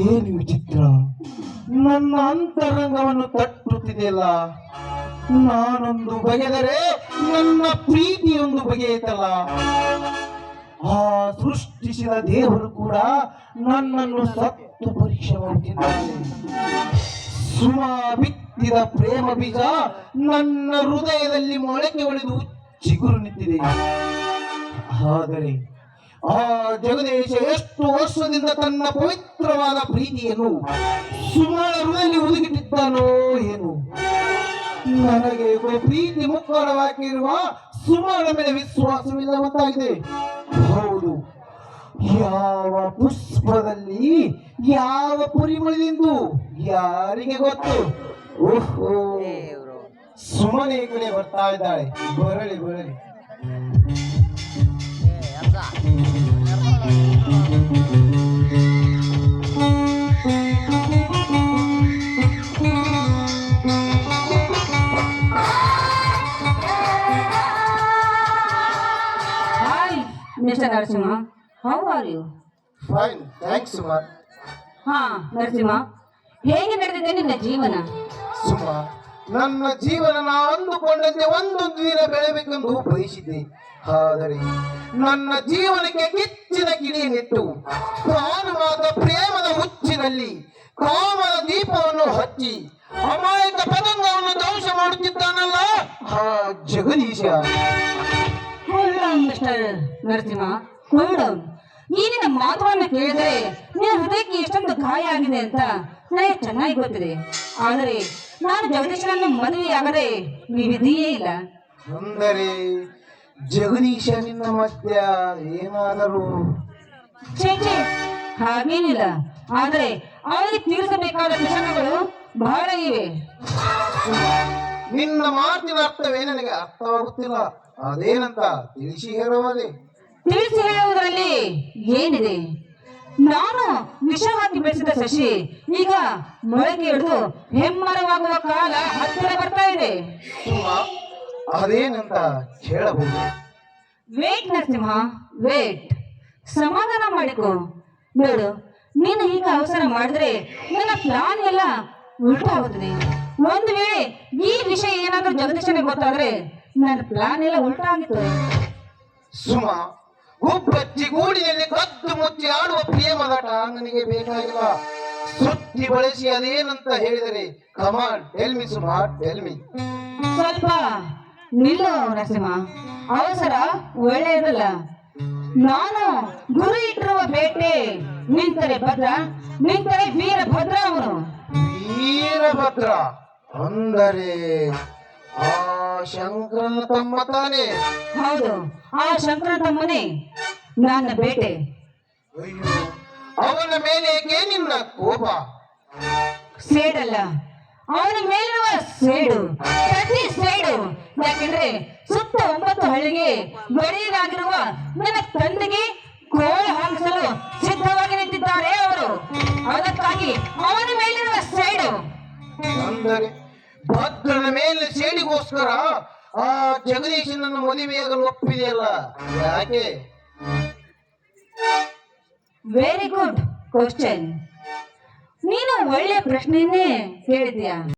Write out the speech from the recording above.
ಏನು ವಿಚಿತ್ರ, ನನ್ನ ಅಂತರಂಗವನ್ನು ತಟ್ಟುತ್ತಿದೆಯಲ್ಲ. ನಾನೊಂದು ಬಗೆದರೆ ನನ್ನ ಪ್ರೀತಿಯೊಂದು ಬಗೆಯಿತಲ್ಲ. ಆ ಸೃಷ್ಟಿಸಿದ ದೇವರು ಕೂಡ ನನ್ನನ್ನು ಸತ್ತು ಪರೀಕ್ಷೆ ಮಾಡುತ್ತಿದ್ದಾನೆ. ಸುಮಾ ಬಿತ್ತಿದ ಪ್ರೇಮ ಬೀಜ ನನ್ನ ಹೃದಯದಲ್ಲಿ ಮೊಳಕೆ ಒಡೆದು ಚಿಗುರು ನಿಂತಿದೆ. ಆದರೆ ಆ ಜಗದೀಶ ಎಷ್ಟು ವರ್ಷದಿಂದ ತನ್ನ ಪವಿತ್ರವಾದ ಪ್ರೀತಿಯನ್ನು ಸುಮಾರ ಹೃದಯದಲ್ಲಿ ಹುದುಗಿಟ್ಟಿದ್ದಾನೋ ಏನು. ನನಗೆ ಪ್ರೀತಿ ಮುಖರವಾಗಿರುವ ಸುಮಾರ ಮೇಲೆ ವಿಶ್ವಾಸವಿಲ್ಲವಂತಾಗಿದೆ. ಹೌದು, ಯಾವ ಪುಷ್ಪದಲ್ಲಿ ಯಾವ ಪರಿಮಳದಿಂದು ಯಾರಿಗೆ ಗೊತ್ತು. ಓಹೋ, ಸುಮ್ಮನೆ ಈ ಕಡೆ ಬರ್ತಾ ಇದ್ದಾಳೆ. ಬರಲಿ ಬರಲಿ. Mr. Narasimha, how are you? Fine, thanks Suma. Narasimha, ಹೇಗೆ ನಡೆದಿದೆ ನಿನ್ನ ಜೀವನ? ಸುಮಾ, ನನ್ನ ಜೀವನ ನಾ ಅಂದುಕೊಂಡಂತೆ ಒಂದೊಂದು ದಿನ ಬೆಳೆಬೇಕೆಂದು ಬಯಸಿದ್ದೆ. ಆದರೆ ನನ್ನ ಜೀವನಕ್ಕೆ ಕಿಚ್ಚಿನ ಕಿಡಿಯನ್ನಿಟ್ಟು ಪ್ರಾಣವಾದ ಪ್ರೇಮದ ಹುಚ್ಚಿನಲ್ಲಿ ಕಾಮದ ದೀಪವನ್ನು ಹಚ್ಚಿ ಅಮಾಯಕ ಪತಂಗವನ್ನು ಧ್ವಂಸ ಮಾಡುತ್ತಿದ್ದಾನಲ್ಲ ಆ ಜಗದೀಶ. ಮಿಸ್ಟರ್ ನರಸಿಂಹ, ಈ ನಿನ್ನ ಮಾತುಗಳನ್ನು ಕೇಳಿದರೆ ನಿನ್ನ ಹೃದಯಕ್ಕೆ ಎಷ್ಟೊಂದು ಗಾಯ ಆಗಿದೆ ಅಂತ ನನಗೆ ಚೆನ್ನಾಗಿ ಗೊತ್ತಿದೆ. ಆದರೆ ನಾನು ಜಗದೀಶನನ್ನು ಮದುವೆಯಾಗದೆ ವಿಧಿಯೇ ಇಲ್ಲ. ಅಂದರೆ ಜಗದೀಶ ನಿನ್ನ ಮಧ್ಯ ಏನಾದರೂ? ಛೇ, ಹಾಗೇನಿಲ್ಲ. ಆದರೆ ಅವನಿಗೆ ತೀರಿಸಬೇಕಾದ ಪ್ರಸಂಗಗಳು ಬಹಳ ಇವೆ. ನಿನ್ನ ಮಾತಿನ ಅರ್ಥವೇ ನನಗೆ ಅರ್ಥವಾಗುತ್ತಿಲ್ಲ. ಅದೇನಂತ ತಿಳಿಸಿ ಹೇಳುವುದೇ? ತಿಳಿಸಿ ಹೇಳುವುದರಲ್ಲಿ ಏನಿದೆ? ನಾನು ವಿಷ ಹಾಕಿ ಬೆಳೆಸಿದ ಶಶಿ ಈಗ ಮೊಳಕೆ ಹಿಡಿದು ಹೆಮ್ಮರವಾಗುವ ಕಾಲ ಹತ್ತಿರ ಬರ್ತಾ ಇದೆ. ಅದೇನಂತ ಹೇಳಬಹುದು? Wait Narasimha, wait. ಸಮಾಧಾನ ಮಾಡಿಕೊ. ನೋಡು, ನೀನು ಈಗ ಅವಸರ ಮಾಡಿದ್ರೆ ನನ್ನ ಪ್ಲಾನ್ ಎಲ್ಲ ಉಲ್ಟಾ ಆಗುತ್ತದೆ. ಒಂದು ವೇಳೆ ಈ ವಿಷಯ ಏನಾದ್ರೂ ಜಗದೀಶನಿಗೆ ಗೊತ್ತಾದ್ರೆ ನನ್ನ ಪ್ಲಾನ್ ಎಲ್ಲ ಉಲ್ಟಾ ಆಗಿತ್ತು. ಸುಮಾ, ಗುಬ್ಬಚ್ಚಿ ಗೂಡಿನಲ್ಲಿ ಕದ್ದು ಮುಚ್ಚಿ ಆಡುವ ಪ್ರೇಮದಾಟ ನನಗೆ ಬೇಕಾಗಿಲ್ಲ. ಸುತ್ತಿ ಬಳಸಿ ಅದೇನಂತ ಹೇಳಿದರೆ come on tell me Suma, tell me. ಸ್ವಲ್ಪ ನಿಲ್ಲು ನರಸಿಂಹ, ಅವಸರ ಒಳ್ಳೆಯದಲ್ಲ. ನಾನು ಗುರು ಇಟ್ಟಿರುವ ಬೇಟೆ ನಿಂತರೆ ಭದ್ರ, ನಿಂತರೆ ವೀರಭದ್ರ. ಅವನು ವೀರಭದ್ರ ಅಂದರೆ ಆ ಶಂಕರನ ತಮ್ಮ ತಾನೆ? ಹೌದು, ಆ ಶಂಕರನ ತಮ್ಮನೇ ನನ್ನ ಬೇಟೆ. ಅಯ್ಯೋ, ಅವನ ಮೇಲೆ ಏಕೆ ನಿನ್ನ ಕೋಪ? ಸೇಡಲ್ಲ, ಅವನ ಮೇಲಿರುವ ಸೇಡು, ಪ್ರತಿ ಸೇಡು. ಯಾಕೆಂದ್ರೆ ಸುತ್ತ 9 ಹಳ್ಳಿಗೆ ಬರೀರಾಗಿರುವ ನನ್ನ ತಂದೆಗೆ ಕೋಳ ಹಾಕಿಸಲು ಸಿದ್ಧವಾಗಿ ನಿಂತಿದ್ದಾರೆ ಅವರು. ಅದಕ್ಕಾಗಿ ಅವನ ಮೇಲಿರುವ ಸೇಡು. ಅಂದರೆ ಭದ್ರನ ಮೇಲೆ ಸೇಡಿಗೋಸ್ಕರ ಆ ಜಗದೀಶನನ್ನು ಮದುವೆಯಾಗಲು ಒಪ್ಪಿದೆಯಲ್ಲ, ಯಾಕೆ? Very good question. ನೀನು ಒಳ್ಳೆಯ ಪ್ರಶ್ನೆಯನ್ನೇ ಕೇಳಿದ್ಯಾ.